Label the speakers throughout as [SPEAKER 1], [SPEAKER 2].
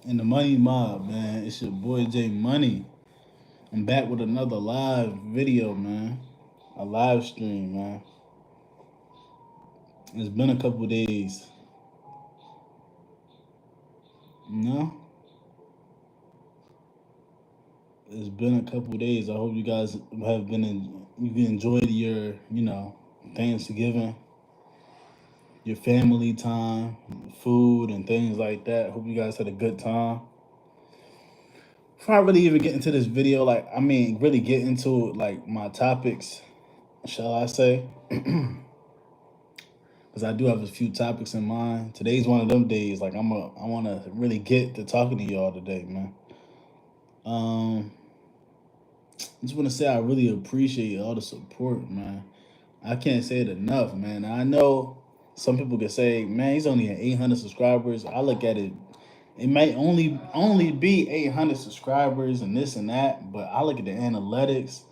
[SPEAKER 1] And the Money Mob, man. It's your boy J Money. I'm back with another live video, man. A live stream, man. It's been a couple days. No, it's been a couple days. I hope you guys have you've enjoyed your, Thanksgiving, your family time, food, and things like that. Hope you guys had a good time. Before I really even get into this video, really get into like my topics, shall I say? Because I do have a few topics in mind. Today's one of them days. I want to really get to talking to y'all today, man. Um, I just want to say I really appreciate all the support, man. I can't say it enough, man. I know some people could say, man, he's only at 800 subscribers. I look at it, it might only be 800 subscribers and this and that, but I look at the analytics.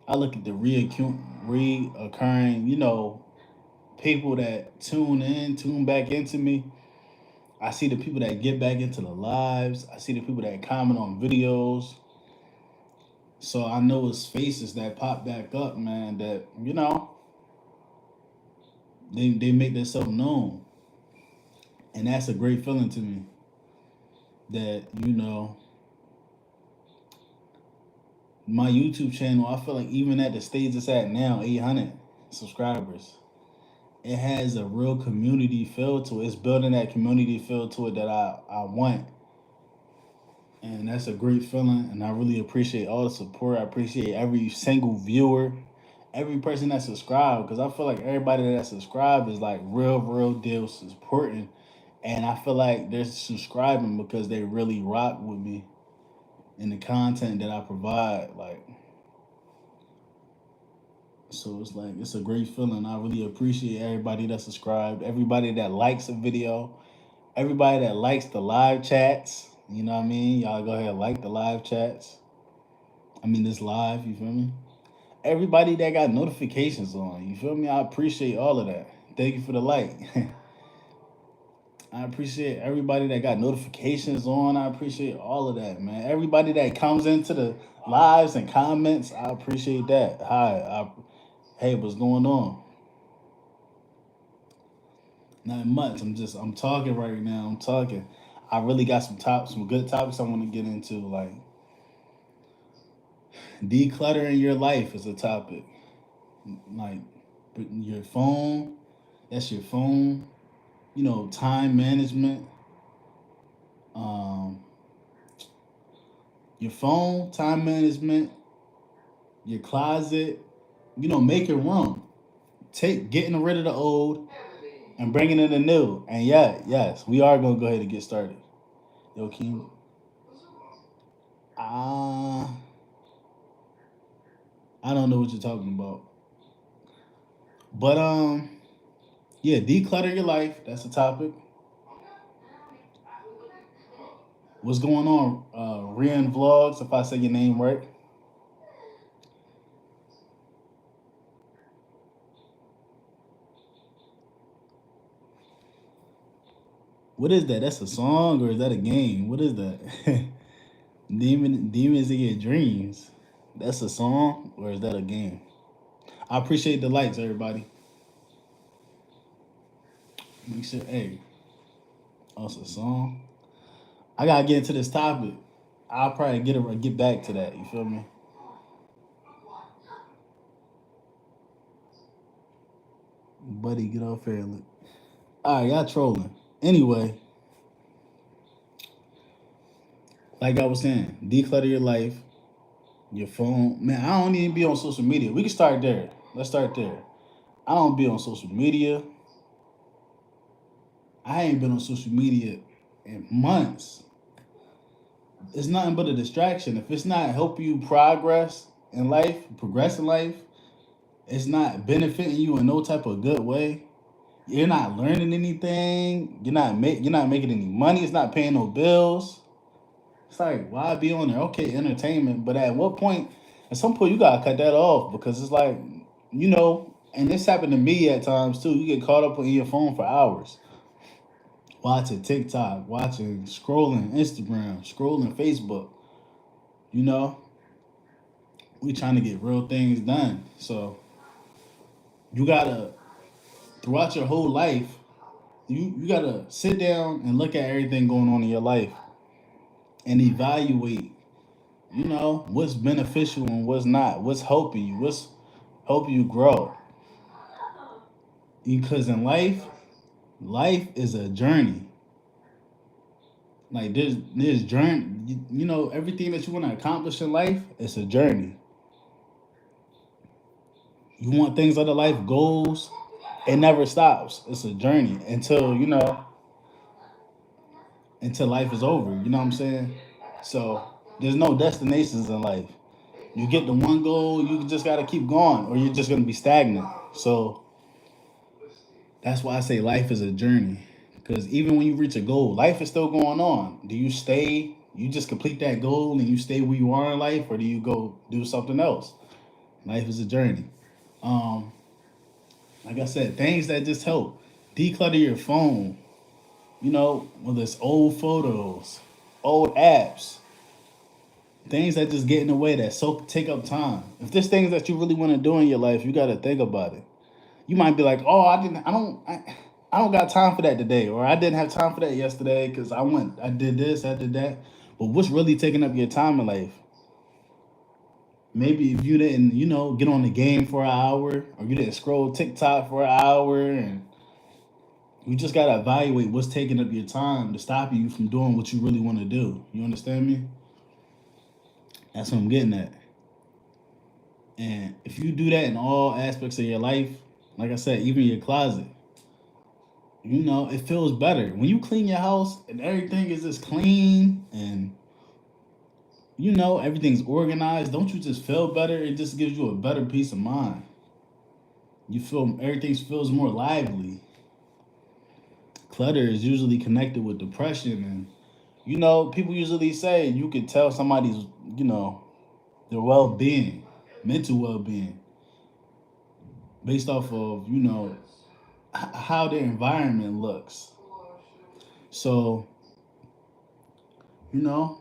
[SPEAKER 1] I look at the reoccurring, people that tune back into me. I see the people that get back into the lives. I see the people that comment on videos. So I know it's faces that pop back up, man, that, they make themselves known. And that's a great feeling to me. That, my YouTube channel, I feel like even at the stage it's at now, 800 subscribers, it has a real community feel to it. It's building that community feel to it that I want. And that's a great feeling. And I really appreciate all the support. I appreciate every single viewer, every person that subscribed. Because I feel like everybody that subscribed is like real deal supporting. And I feel like they're subscribing because they really rock with me and the content that I provide. So it's like, it's a great feeling. I really appreciate everybody that subscribed, everybody that likes a video, everybody that likes the live chats. You know what I mean? Y'all go ahead and like the live chats. I mean, this live, you feel me? Everybody that got notifications on, you feel me? I appreciate all of that. Thank you for the like. I appreciate everybody that got notifications on. I appreciate all of that, man. Everybody that comes into the lives and comments, I appreciate that. Hey, what's going on? Not much. I'm talking right now. I'm talking. I really got some good topics I want to get into. Like decluttering your life is a topic. Like your phone, that's your phone. Time management. Um, your phone, time management, your closet. Making room. Getting rid of the old and bringing in the new. And yeah, yes, we are gonna go ahead and get started. Yo, Keem. Uh, I don't know what you're talking about. But yeah, declutter your life. That's the topic. What's going on? Rian Vlogs, if I say your name right. What is that? That's a song or is that a game? What is that? Demons in your dreams. That's a song or is that a game? I appreciate the likes, everybody. Make sure, hey, oh, it's a song. I gotta get into this topic. I'll probably get back to that. You feel me? Buddy, get off here. Look. All right, y'all trolling. Anyway, like I was saying, declutter your life, your phone. Man, I don't even be on social media. We can start there. Let's start there. I don't be on social media. I ain't been on social media in months. It's nothing but a distraction. If it's not helping you progress in life, it's not benefiting you in no type of good way. You're not learning anything. You're not making any money. It's not paying no bills. It's like, why be on there? Okay, entertainment, but at what point? At some point, you gotta cut that off because it's like, and this happened to me at times too. You get caught up in your phone for hours. watching TikTok, watching, scrolling Instagram, scrolling Facebook. You know, we trying to get real things done. So you gotta, throughout your whole life, you gotta sit down and look at everything going on in your life and evaluate, what's beneficial and what's not, what's helping you, what's helping you grow. Because in life is a journey. Like there's journey. Everything that you want to accomplish in life, it's a journey. You want things out of life, goals. It never stops. It's a journey until life is over. You know what I'm saying? So there's no destinations in life. You get the one goal, you just gotta keep going, or you're just gonna be stagnant. So that's why I say life is a journey. Because even when you reach a goal, life is still going on. Do you stay? You just complete that goal and you stay where you are in life, or do you go do something else? Life is a journey. Um, like I said, things that just help. Declutter your phone. Whether it's old photos, old apps, things that just get in the way that take up time. If there's things that you really want to do in your life, you got to think about it. You might be like, oh, I don't got time for that today, or I didn't have time for that yesterday because I did this, I did that. But what's really taking up your time in life? Maybe if you didn't, get on the game for an hour, or you didn't scroll TikTok for an hour, and you just gotta evaluate what's taking up your time to stop you from doing what you really want to do. You understand me? That's what I'm getting at. And if you do that in all aspects of your life, like I said, even your closet, it feels better. When you clean your house and everything is just clean and everything's organized, don't you just feel better? It just gives you a better peace of mind. You feel everything feels more lively. Clutter is usually connected with depression, and people usually say you could tell somebody's, their well-being, mental well-being, based off of how their environment looks. So you know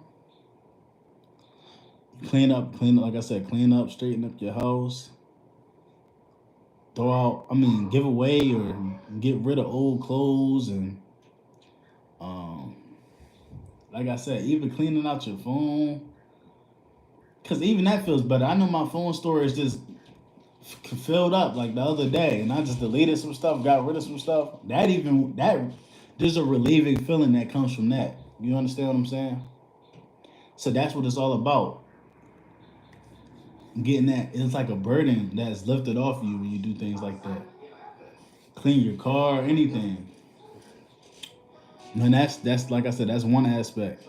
[SPEAKER 1] clean up, like I said, clean up, straighten up your house, give away or get rid of old clothes, and um like I said, even cleaning out your phone, because even that feels better. I know my phone storage just filled up like the other day, and I just deleted some stuff, got rid of some stuff. There's a relieving feeling that comes from that. You understand what I'm saying? So that's what it's all about. Getting that, it's like a burden that's lifted off you when you do things like that. Clean your car, anything. And that's like I said, that's one aspect.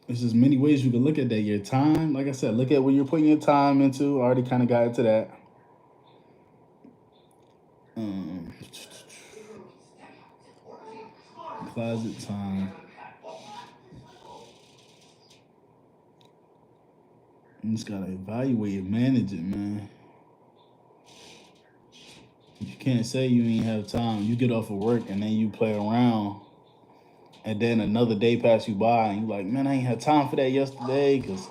[SPEAKER 1] There's just many ways you can look at that. Your time, like I said, look at what you're putting your time into. I already kind of got into that. Um, Closet time. You just gotta evaluate and manage it, man. You can't say you ain't have time. You get off of work and then you play around, and then another day pass you by, and you like, man, I ain't had time for that yesterday because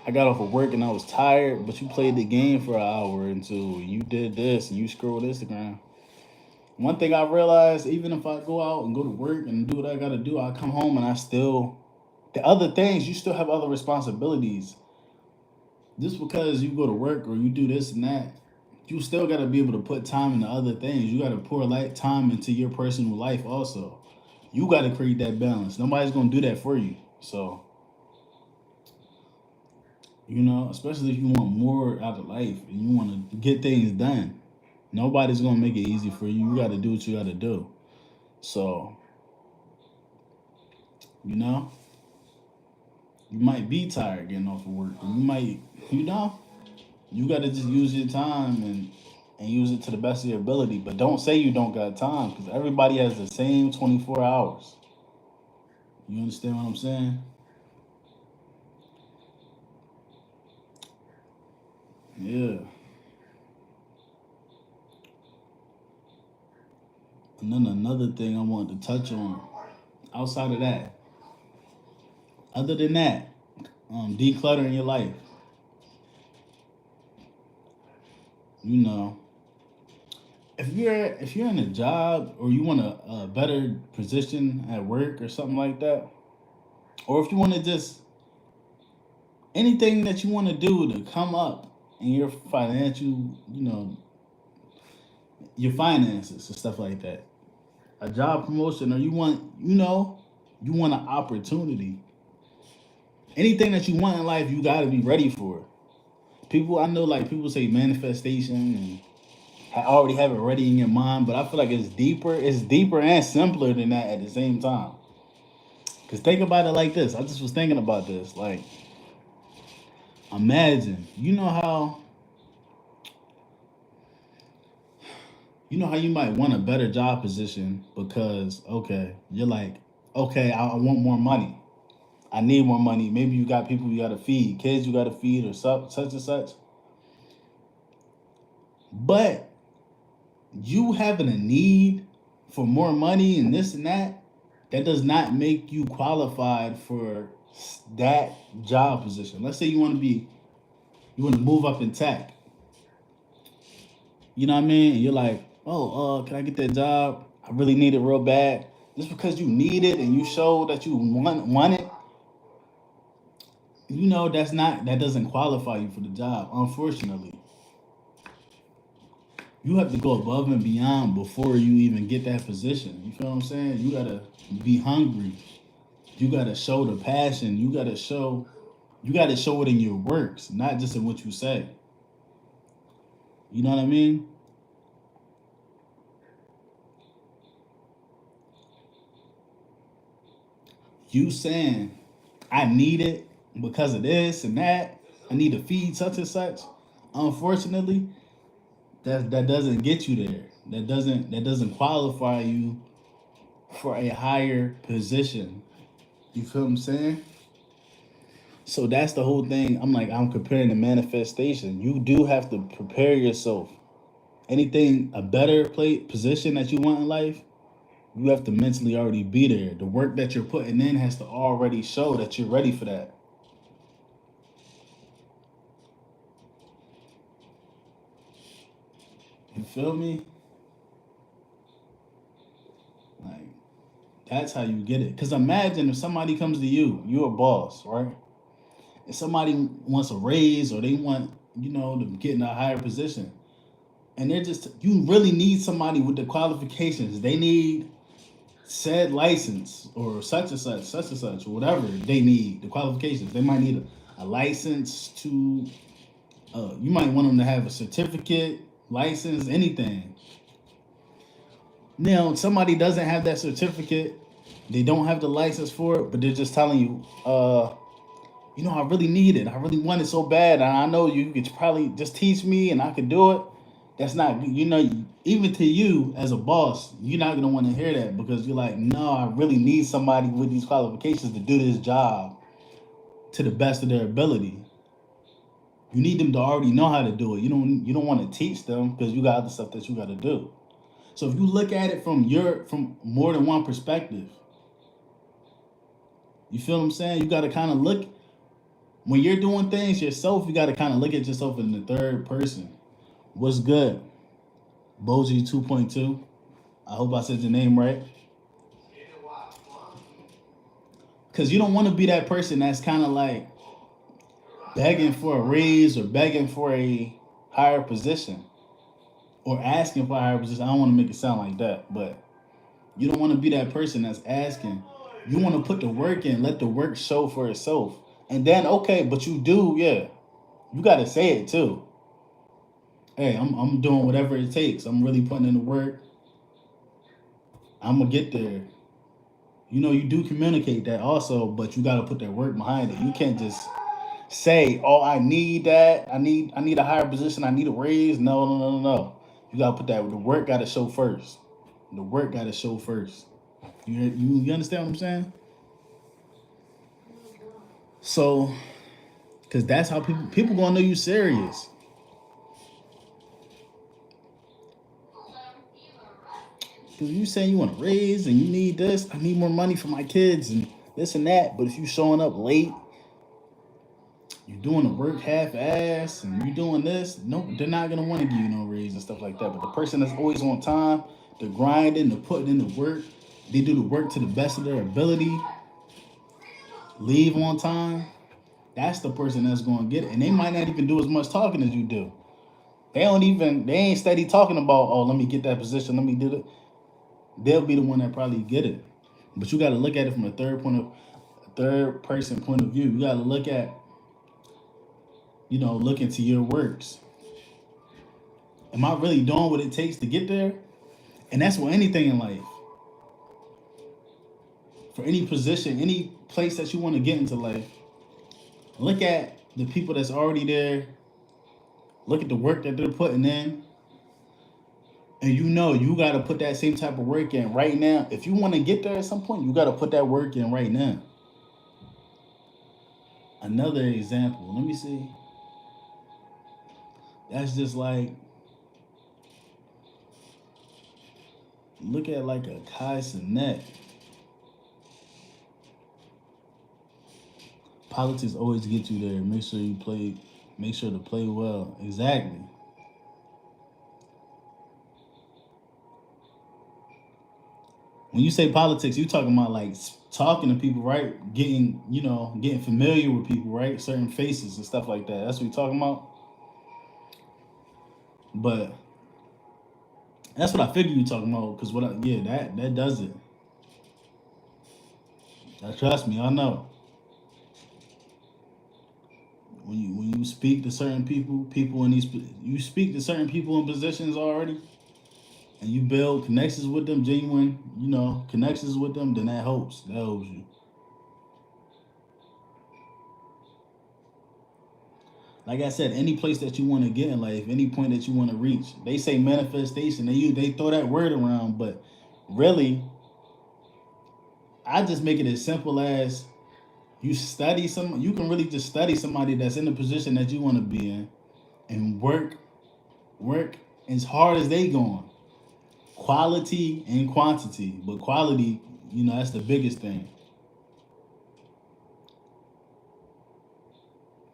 [SPEAKER 1] I got off of work and I was tired. But you played the game for an hour and two. And you did this and you scrolled Instagram. One thing I realized, even if I go out and go to work and do what I gotta do, I come home and the other things, you still have other responsibilities. Just because you go to work or you do this and that, you still got to be able to put time into other things. You got to pour time into your personal life also. You got to create that balance. Nobody's going to do that for you. So, especially if you want more out of life and you want to get things done, nobody's going to make it easy for you. You got to do what you got to do. So, you know, you might be tired getting off of work. And you got to just use your time and use it to the best of your ability. But don't say you don't got time, because everybody has the same 24 hours. You understand what I'm saying? Yeah. And then another thing I wanted to touch on outside of that, other than that, decluttering your life. You know, if you're in a job or you want a better position at work or something like that, or if you want to just anything that you want to do to come up in your financial, your finances and stuff like that, a job promotion, or you want an opportunity. Anything that you want in life, you got to be ready for it. People, I know, like people say manifestation and already have it ready in your mind, but I feel like it's deeper. It's deeper and simpler than that at the same time. Cause think about it like this. I just was thinking about this. Like, imagine, you know how you might want a better job position because you're like, I want more money. I need more money. Maybe you got people you gotta feed, kids you gotta feed, or such and such. But you having a need for more money and this and that, that does not make you qualified for that job position. Let's say you want to move up in tech. You know what I mean? And you're like, oh, can I get that job? I really need it real bad. Just because you need it and you show that you want it, that doesn't qualify you for the job. Unfortunately, you have to go above and beyond before you even get that position. You feel what I'm saying? You gotta be hungry. You gotta show the passion. You gotta show it in your works, not just in what you say. You know what I mean? You saying I need it because of this and that. I need to feed such and such. Unfortunately, that doesn't get you there. That doesn't qualify you for a higher position. You feel what I'm saying? So that's the whole thing. I'm comparing the manifestation. You do have to prepare yourself. Anything a better position that you want in life, you have to mentally already be there. The work that you're putting in has to already show that you're ready for that. You feel me? Like that's how you get it. Cause imagine if somebody comes to you, you're a boss, right? And somebody wants a raise or they want, to get in a higher position. And you really need somebody with the qualifications. They need said license or such and such, or whatever they need, the qualifications. They might need a license to, you might want them to have a certificate, license, anything. Now, somebody doesn't have that certificate, they don't have the license for it, but they're just telling you, I really need it. I really want it so bad. And I know you could probably just teach me and I could do it. That's not, even to you as a boss, you're not going to want to hear that because you're like, no, I really need somebody with these qualifications to do this job to the best of their ability. You need them to already know how to do it. You don't want to teach them because you got other stuff that you got to do. So if you look at it from more than one perspective, you feel what I'm saying? You got to kind of look when you're doing things yourself. You got to kind of look at yourself in the third person. What's good, Boji 2.2? I hope I said your name right. Because you don't want to be that person that's kind of like begging for a raise or begging for a higher position or asking for a higher position. I don't want to make it sound like that, but you don't want to be that person that's asking. You want to put the work in, let the work show for itself. And then, okay, but you do, yeah, you got to say it too. Hey, I'm doing whatever it takes. I'm really putting in the work. I'm going to get there. You do communicate that also, but you got to put that work behind it. You can't just say, "Oh, I need that. I need a higher position. I need a raise." No, no, no, no, no. You got to put that. The work got to show first. The work got to show first. You understand what I'm saying? So, because that's how people gonna know you serious. Because you saying you want to raise and you need this, I need more money for my kids and this and that. But if you showing up late, you doing the work half ass and you doing this, no, they're not gonna want to give you no raise and stuff like that. But the person that's always on time, the grinding, the putting in the work, they do the work to the best of their ability, leave on time, that's the person that's gonna get it. And they might not even do as much talking as you do. They ain't steady talking about, oh, let me get that position, let me do it. They'll be the one that probably get it. But you gotta look at it from a third person point of view. You gotta look at, look into your works. Am I really doing what it takes to get there? And that's with anything in life. For any position, any place that you want to get into life, look at the people that's already there. Look at the work that they're putting in. And you got to put that same type of work in right now. If you want to get there at some point, you got to put that work in right now. Another example, let me see. That's just like, look at like a Kai Cenat. Politics always get you there. Make sure to play well. Exactly. When you say politics, you talking about like talking to people, right? Getting familiar with people, right? Certain faces and stuff like that. That's what you're talking about. But that's what I figured you talking about. Cause that does it. Trust me, I know. When you speak to certain people in these you speak to certain people in positions already, and you build connections with them, genuine, connections with them, then that helps. That helps you. Like I said, any place that you want to get in life, any point that you want to reach, they say manifestation. They throw that word around, but really, I just make it as simple as you can really just study somebody that's in the position that you want to be in, and work as hard as they going. Quality and quantity, but quality, that's the biggest thing.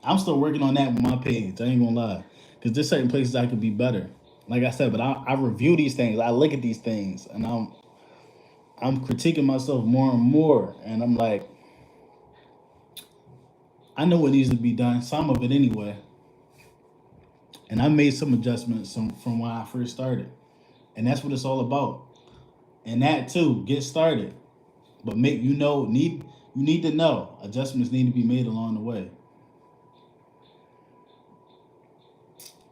[SPEAKER 1] I'm still working on that with my page. I ain't gonna lie, because there's certain places I could be better. Like I said, but I review these things. I look at these things, and I'm critiquing myself more and more, and I'm like, I know what needs to be done. Some of it anyway, and I made some adjustments from when I first started, and that's what it's all about. And that too, get started, but you need to know adjustments need to be made along the way.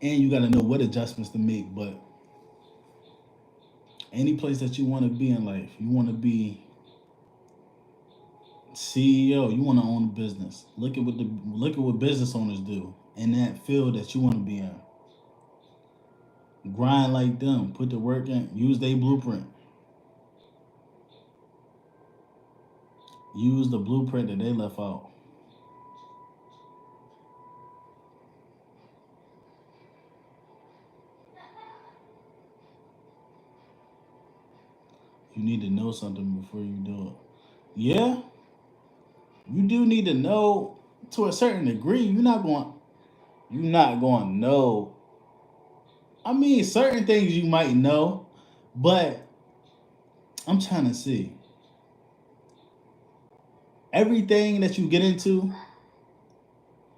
[SPEAKER 1] And you got to know what adjustments to make. But any place that you want to be in life, you want to be CEO, you want to own a business. Look at what business owners do in that field that you want to be in. Grind like them, put the work in, use their blueprint. Use the blueprint that they left out. You need to know something before you do it. Yeah, you do need to know to a certain degree. You're not going to know. I mean, certain things you might know, but I'm trying to see. Everything that you get into,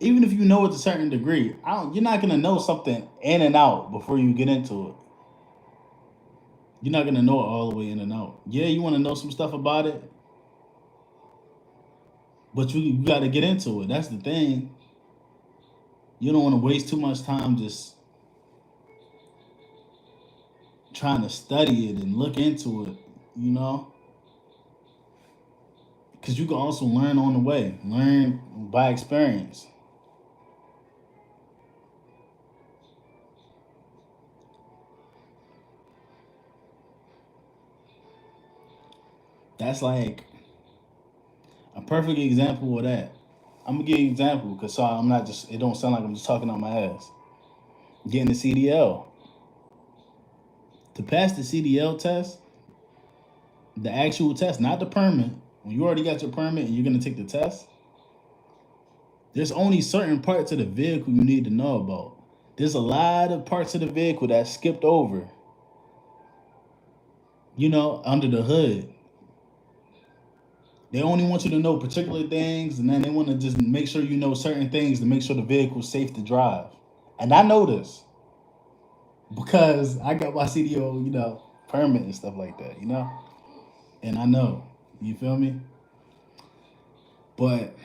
[SPEAKER 1] even if you know it to a certain degree, you're not gonna know something in and out before you get into it. You're not gonna know it all the way in and out. Yeah, you want to know some stuff about it, but you got to get into it. That's the thing. You don't want to waste too much time just trying to study it and look into it. You know, because you can also learn on the way, learn by experience. That's like a perfect example of that. I'm gonna give you an example because so I'm not just. It don't sound like I'm just talking on my ass. Getting the CDL. To pass the CDL test, The actual test, not the permit. When you already got your permit and you're gonna take the test, there's only certain parts of the vehicle you need to know about. There's a lot of parts of the vehicle that skipped over, under the hood. They only want you to know particular things, and then they want to just make sure you know certain things to make sure the vehicle's safe to drive. And I know this because I got my CDO, permit and stuff like that. And I know, you feel me? But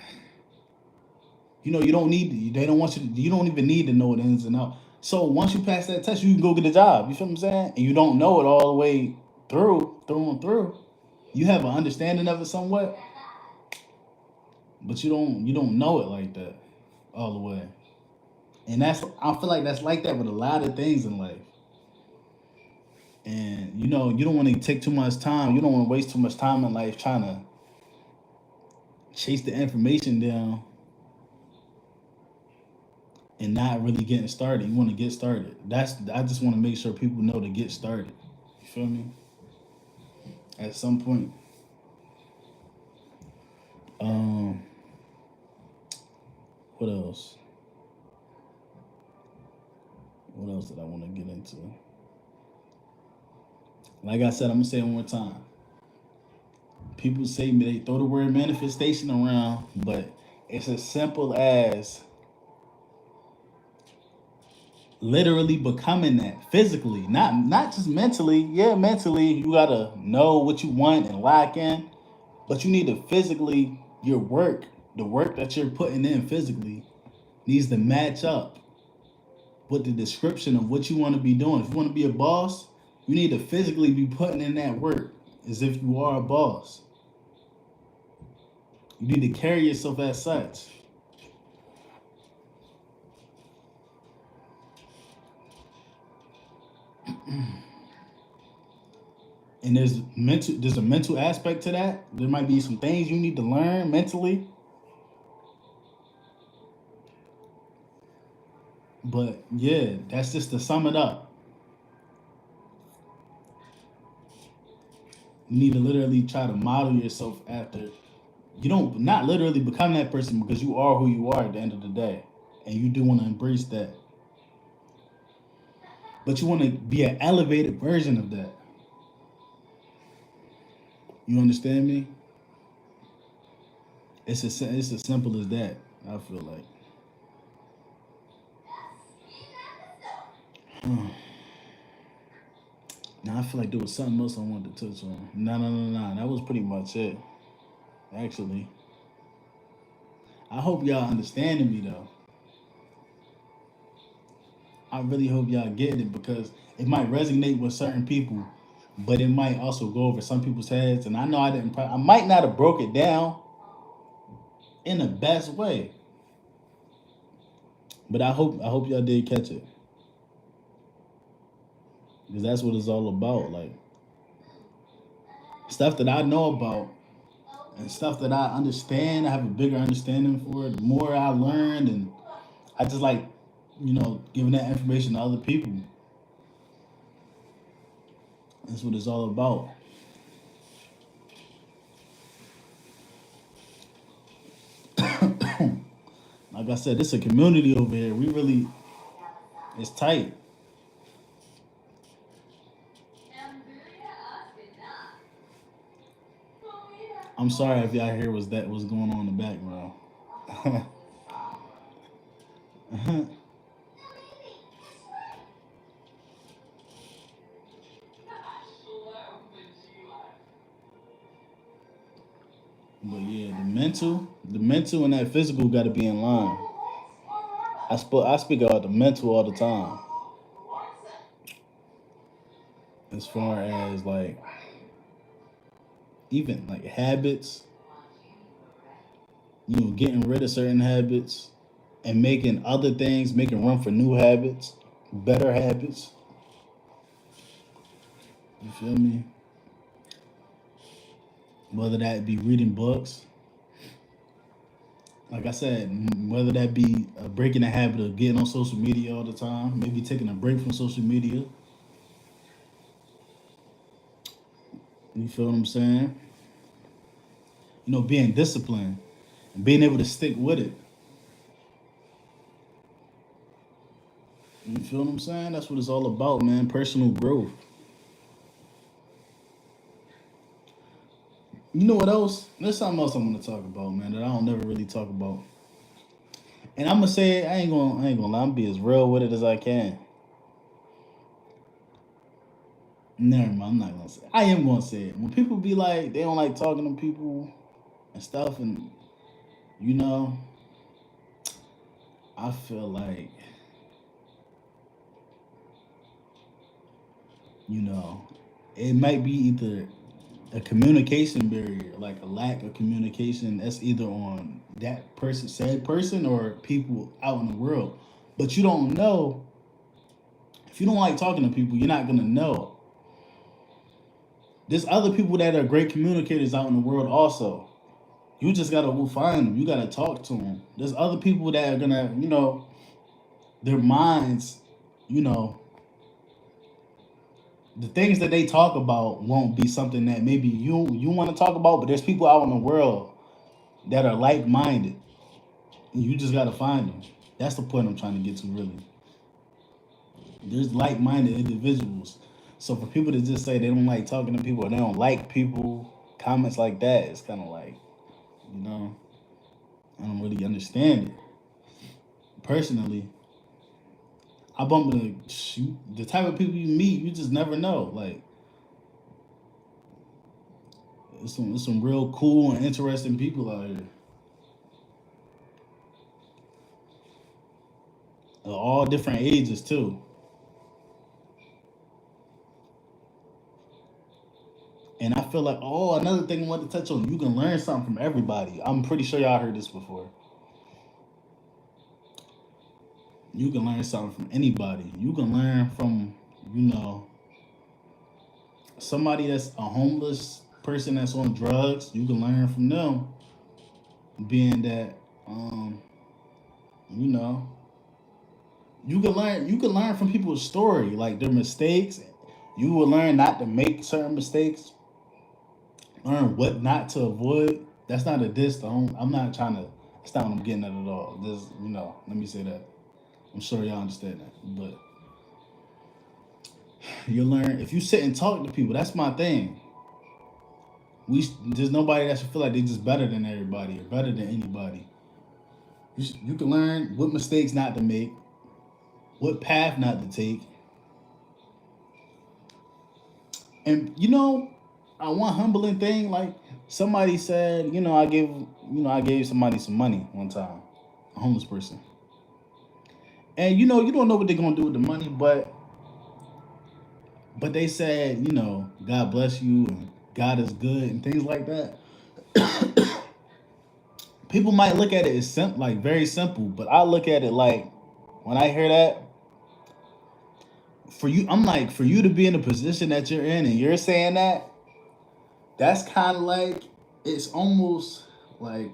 [SPEAKER 1] you don't need. They don't want you. You don't even need to know the ins and outs. So once you pass that test, you can go get a job. You feel what I'm saying? And you don't know it all the way through and through. You have an understanding of it somewhat, but you don't know it like that all the way. And I feel like that's like that with a lot of things in life. And you don't want to take too much time. You don't want to waste too much time in life trying to chase the information down and not really getting started. You want to get started. I just want to make sure people know to get started. You feel me? At some point. Um, what else? What else did I want to get into? Like I said, I'm gonna say it one more time. People say they throw the word manifestation around, but it's as simple as literally becoming that physically, not just mentally. Yeah, mentally you gotta know what you want and lock in, but you need to physically the work that you're putting in physically needs to match up with the description of what you want to be doing. If you want to be a boss, you need to physically be putting in that work as if you are a boss. You need to carry yourself as such. And there's a mental aspect to that. There might be some things you need to learn mentally. But yeah, that's just to sum it up. You need to literally try to model yourself after. You don't not literally become that person because you are who you are at the end of the day. And you do want to embrace that. But you want to be an elevated version of that. You understand me? It's as simple as that. I feel like. Now I feel like there was something else I wanted to touch on. No, no, no, no. That was pretty much it. Actually, I hope y'all understanding me though. I really hope y'all getting it because it might resonate with certain people, but it might also go over some people's heads. And I know I didn't. I might not have broke it down in the best way, but I hope y'all did catch it because that's what it's all about. Like stuff that I know about and stuff that I understand. I have a bigger understanding for it. The more I learned, and I just like giving that information to other people. That's what it's all about. Like I said, it's a community over here. We really, it's tight. I'm sorry if y'all hear what's going on in the background. But yeah, the mental and that physical got to be in line. I speak about the mental all the time, as far as like even like habits, getting rid of certain habits and making room for new habits, better habits. You feel me? Whether that be reading books, like I said, whether that be breaking the habit of getting on social media all the time, maybe taking a break from social media, You feel what I'm saying? You know, being disciplined and being able to stick with it. You feel what I'm saying? That's what it's all about, man. Personal growth. You know what else? There's something else I'm gonna talk about, man, that I don't never really talk about. And I'm gonna say it, I ain't gonna lie, I'm gonna be as real with it as I can. Never mind, I'm not gonna say it. I am gonna say it. When people be like they don't like talking to people and stuff, and you know, I feel like, you know, it might be either a communication barrier, like a lack of communication that's either on that person, said person, or people out in the world. But you don't know. If you don't like talking to people, you're not gonna know. There's other people that are great communicators out in the world also. You just gotta go find them. You gotta talk to them. There's other people that are gonna, you know, their minds, you know, the things that they talk about won't be something that maybe you want to talk about. But there's people out in the world that are like minded. You just gotta find them. That's the point I'm trying to get to. Really, there's like minded individuals. So for people to just say they don't like talking to people or they don't like people, comments like that, it's kind of like, you know, I don't really understand it. Personally, I bump into shoot the type of people you meet. You just never know. Like it's some real cool and interesting people out here. All different ages too. And I feel like, oh, another thing I want to touch on, you can learn something from everybody. I'm pretty sure y'all heard this before. You can learn something from anybody. You can learn from, you know, somebody that's a homeless person that's on drugs. You can learn from them, being that, you know, you can learn from people's story, like their mistakes. You will learn not to make certain mistakes, learn what not to avoid. That's not a diss. I'm not trying to. That's not what I'm getting at all. Just, you know, let me say that. I'm sure y'all understand that. But you learn if you sit and talk to people. That's my thing. There's nobody that should feel like they just better than everybody or better than anybody. You can learn what mistakes not to make, what path not to take, and you know, one humbling thing, like somebody said, I gave somebody some money one time, a homeless person, and you know, you don't know what they're gonna do with the money, but they said, you know, God bless you and God is good and things like that. People might look at it as like very simple, but I look at it like when I hear that, for you, I'm like, for you to be in the position that you're in and you're saying that, that's kind of like, it's almost like,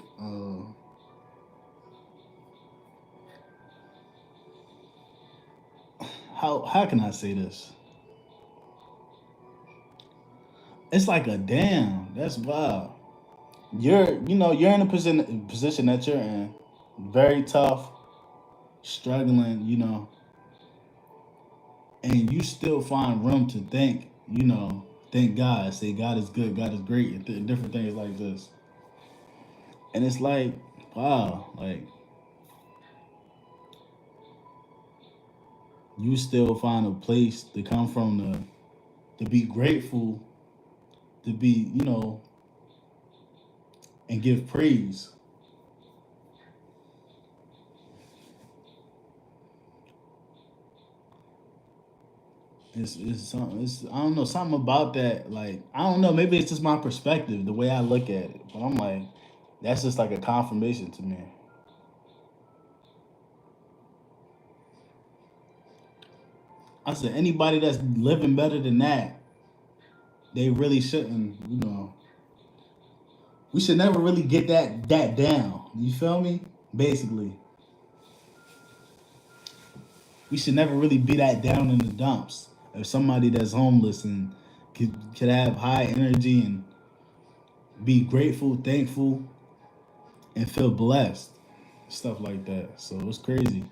[SPEAKER 1] how can I say this? It's like a damn. That's wild. You're in a position that you're in, very tough, struggling, you know, and you still find room to think, you know, thank God, say God is good, God is great, and different things like this. And it's like, wow, like you still find a place to come from, to be grateful, to be, you know, and give praise. It's something. It's, I don't know, something about that. Like, I don't know. Maybe it's just my perspective, the way I look at it. But I'm like, that's just like a confirmation to me. I said anybody that's living better than that, they really shouldn't. You know, we should never really get that down. You feel me? Basically, we should never really be that down in the dumps. If somebody that's homeless and could have high energy and be grateful, thankful, and feel blessed, stuff like that. So it's crazy.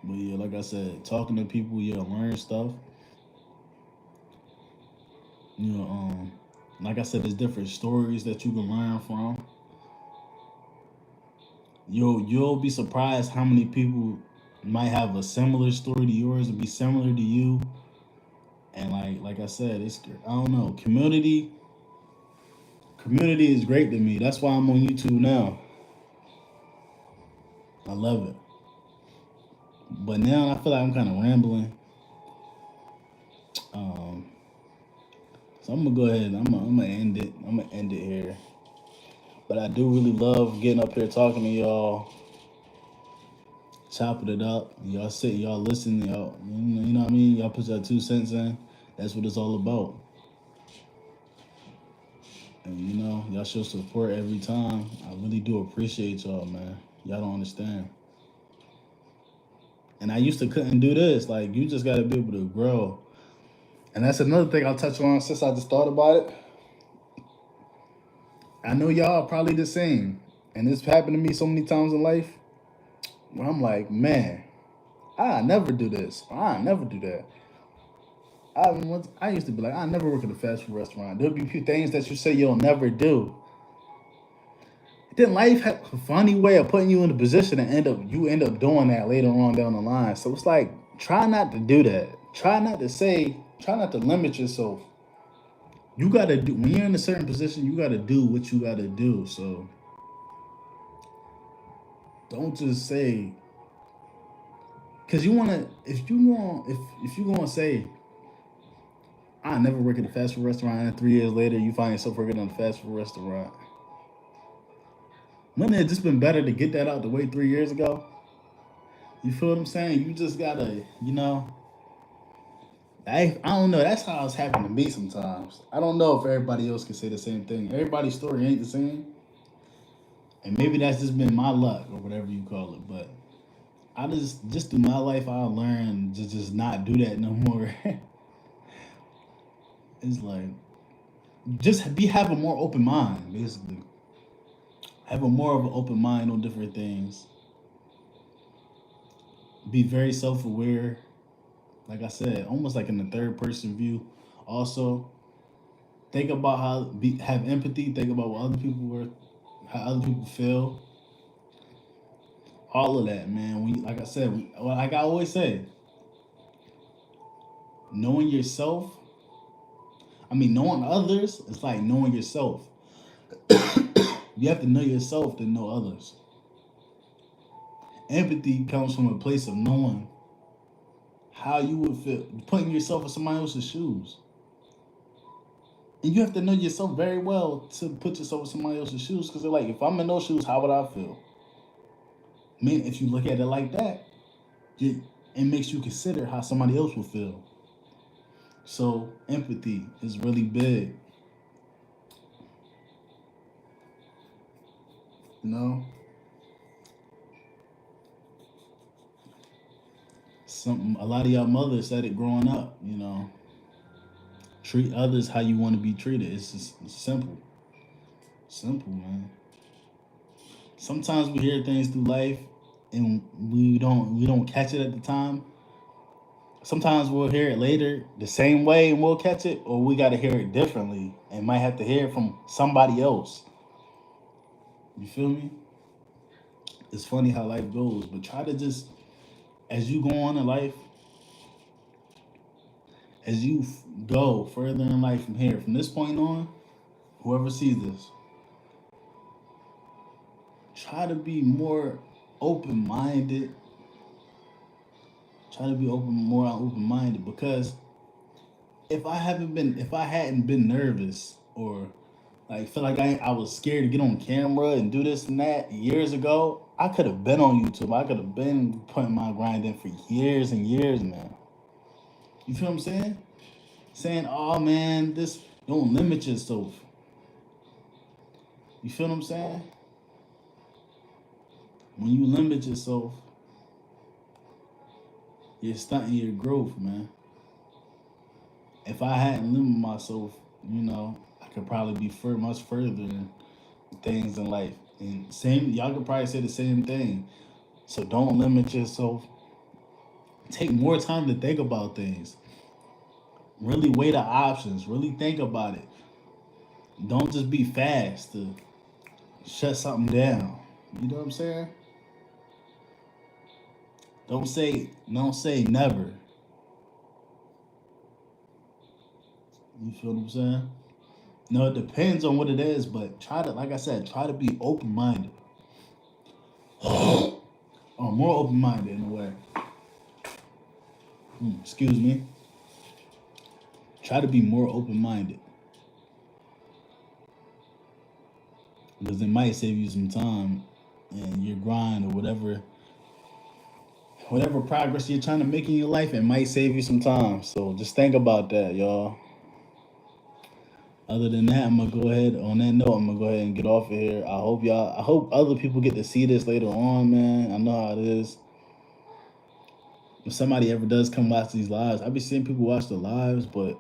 [SPEAKER 1] But yeah, like I said, talking to people, you'll learn stuff. You know, like I said, there's different stories that you can learn from. You'll be surprised how many people might have a similar story to yours and be similar to you. And like I said, it's I don't know. Community is great to me. That's why I'm on YouTube now. I love it. But now I feel like I'm kind of rambling. Um, so I'm gonna go ahead. I'm gonna end it. I'm gonna end it here. But I do really love getting up here talking to y'all, chopping it up. Y'all sit, y'all listen, y'all. You know what I mean. Y'all put your 2 cents in. That's what it's all about. And y'all show support every time. I really do appreciate y'all, man. Y'all don't understand. And I used to couldn't do this. Like you just gotta be able to grow. And that's another thing I'll touch on since I just thought about it. I know y'all are probably the same. And this happened to me so many times in life where I'm like, man, I never do this. I never do that. I used to be like, I never work at a fast food restaurant. There'll be a few things that you say you'll never do. Then life has a funny way of putting you in a position and you end up doing that later on down the line. So it's like, try not to do that. Try not to limit yourself. You gotta do when you're in a certain position, you gotta do what you gotta do. So don't just say because you wanna if you gonna say I never work at a fast food restaurant and 3 years later you find yourself working in a fast food restaurant. Wouldn't it just been better to get that out the way 3 years ago? You feel what I'm saying? You just gotta, I don't know. That's how it's happened to me sometimes. I don't know if everybody else can say the same thing. Everybody's story ain't the same, and maybe that's just been my luck or whatever you call it. But I just through my life, I learned to just not do that no more. It's like just have a more open mind, basically. Have a more of an open mind on different things. Be very self aware. Like I said, almost like in the third person view. Also, think about have empathy. Think about what other people were, how other people feel. All of that, man. Like I said, like I always say, knowing yourself. I mean, knowing others. It's like knowing yourself. You have to know yourself to know others. Empathy comes from a place of knowing how you would feel, putting yourself in somebody else's shoes. And you have to know yourself very well to put yourself in somebody else's shoes. Because they're like, if I'm in those shoes, how would I feel? I mean, if you look at it like that, it makes you consider how somebody else will feel. So empathy is really big. You know, something a lot of y'all mothers said it growing up. Treat others how you want to be treated. It's just simple, simple, man. Sometimes we hear things through life and we don't catch it at the time. Sometimes we'll hear it later the same way and we'll catch it, or we got to hear it differently and might have to hear it from somebody else. You feel me? It's funny how life goes, but try to just, as you go on in life, as you go further in life from here, from this point on, whoever sees this, try to be more open minded. Try to be more open minded because if I hadn't been nervous or like feel like I was scared to get on camera and do this and that years ago, I could have been on YouTube. I could have been putting my grind in for years and years now. You feel what I'm saying? Saying, oh man, this don't limit yourself. You feel what I'm saying? When you limit yourself, you're stunting your growth, man. If I hadn't limited myself, I could probably be much further in things in life. And same, y'all could probably say the same thing. So don't limit yourself. Take more time to think about things. Really weigh the options. Really think about it. Don't just be fast to shut something down. You know what I'm saying? Don't say never. You feel what I'm saying? No, it depends on what it is, but like I said, try to be open minded. Or more open minded in a way. Excuse me. Try to be more open minded. Because it might save you some time and your grind or whatever progress you're trying to make in your life, it might save you some time. So just think about that, y'all. Other than that, I'm gonna go ahead. On that note, I'm gonna go ahead and get off of here. I hope other people get to see this later on, man. I know how it is. If somebody ever does come watch these lives, I be seeing people watch the lives, but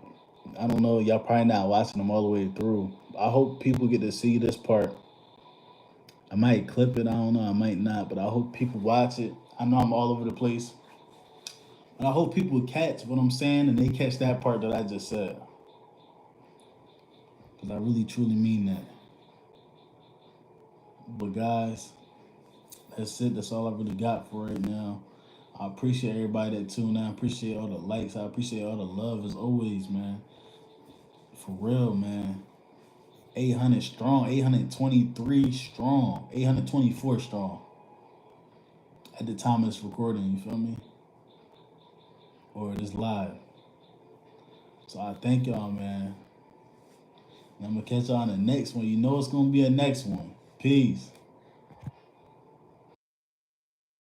[SPEAKER 1] I don't know. Y'all probably not watching them all the way through. I hope people get to see this part. I might clip it. I don't know. I might not, but I hope people watch it. I know I'm all over the place, and I hope people catch what I'm saying and they catch that part that I just said, because I really truly mean that. But guys, that's it. That's all I really got for right now. I appreciate everybody that tuned in. I appreciate all the likes. I appreciate all the love as always, man. For real, man. 800 strong, 823 strong, 824 strong at the time of this recording, you feel me? Or this live. So I thank y'all, man. And I'm going to catch y'all on the next one. You know it's going to be a next one. Peace.